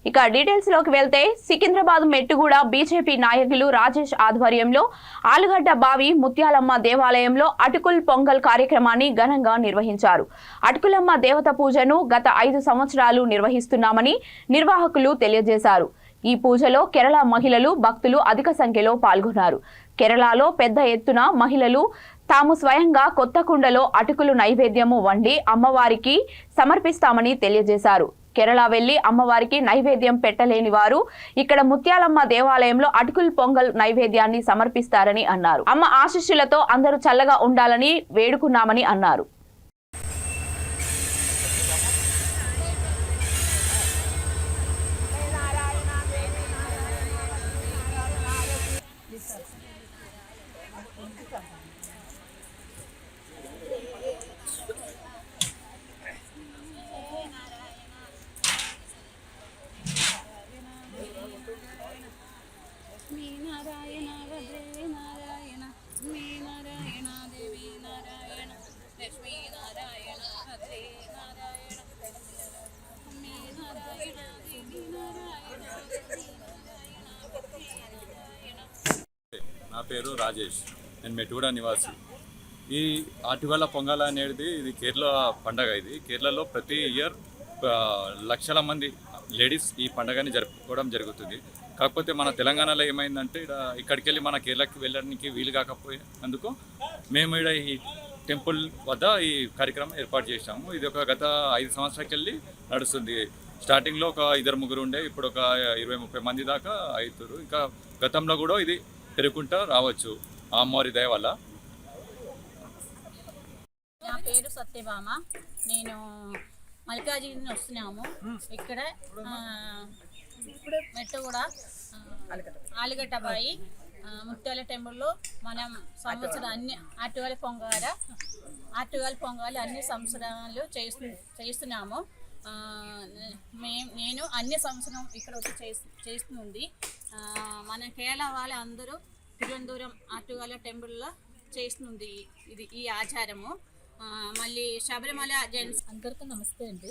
ఇక డీటెయిల్స్ లోకి వెళ్తే సికింద్రాబాద్ మెట్టుగూడ బీజేపీ నాయకులు రాజేష్ ఆధ్వర్యంలో ఆలుగడ్డ బావి ముత్యాలమ్మ దేవాలయంలో అటుకుల్ పొంగల్ కార్యక్రమాన్ని ఘనంగా నిర్వహించారు. అటుకులమ్మ దేవత పూజను గత 5 సంవత్సరాలు నిర్వహిస్తున్నామని నిర్వాహకులు తెలియజేశారు. ఈ పూజలో కేరళ మహిళలు భక్తులు అధిక సంఖ్యలో పాల్గొన్నారు. కేరళలో పెద్ద ఎత్తున మహిళలు తాము స్వయంగా కొత్త కుండలో అటుకులు నైవేద్యము వండి అమ్మవారికి సమర్పిస్తామని తెలియజేశారు. కేరళ వెళ్లి అమ్మవారికి నైవేద్యం పెట్టలేని వారు ఇక్కడ ముత్యాలమ్మ దేవాలయంలో అటుకుల్ పొంగల్ నైవేద్యాన్ని సమర్పిస్తారని అన్నారు. అమ్మ ఆశీస్సులతో అందరూ చల్లగా ఉండాలని వేడుకున్నామని అన్నారు. నా పేరు రాజేష్, నేను మెట్టుగూడ నివాసి. ఈ ఆటుగల పొంగల్ అనేది ఇది కేరళ పండగ. ఇది కేరళలో ప్రతి ఇయర్ లక్షల మంది లేడీస్ ఈ పండగని జరుపుకోవడం జరుగుతుంది. కాకపోతే మన తెలంగాణలో ఏమైందంటే ఇక్కడికి వెళ్ళి మన కేరళకి వెళ్ళడానికి వీలు కాకపోయినందుకు మేము ఇక్కడ ఈ టెంపుల్ వద్ద ఈ కార్యక్రమం ఏర్పాటు చేశాము. ఇది ఒక గత 5 సంవత్సరాలకి వెళ్ళి నడుస్తుంది. స్టార్టింగ్లో ఒక 2-3 ఉండే, ఇప్పుడు ఒక 20-30 మంది దాకా అవుతారు. ఇంకా గతంలో కూడా ఇది పెరుగుకుంటా రావచ్చు ఆ అమ్మవారి దయ వల్ల. నా పేరు సత్యభామ. నేను మల్కాజిగిరి వస్తున్నాము. ఇక్కడ మెట్టుగూడ ఆలుగడ్డ బాయి ముత్యాల టెంపుల్లో మనం సంవత్సరం అన్ని ఆటుగాలి పొంగాలి అన్ని సంవత్సరాలు చేస్తున్నాము. నేను అన్ని సంవత్సరం ఇక్కడ వచ్చి చేస్తుంది. మన కేరళ వాళ్ళ అందరూ తిరువనంతపురం ఆటుగాల టెంపుల్లో చేస్తుంది ఇది ఈ ఆచారము. మళ్ళీ శబరిమల జెంట్స్ అందరికీ నమస్తే అండి.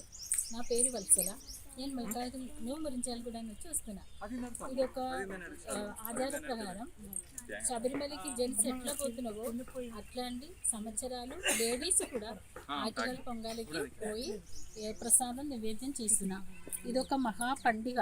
నా పేరు వత్సల. నేను మల్కాజిగిరి న్యూ మిర్యాలగూడ నుంచి వస్తున్నా. ఇది ఒక ఆచార ప్రకారం శబరిమలకి జెంట్స్ ఎట్లా పోతున్నావో అట్లాంటి సంవత్సరాలు లేడీస్ కూడా ఆటుగల పొంగలికి పోయి ప్రసాదం నివేద్యం చేస్తున్నా. ఇది ఒక మహా పండుగ.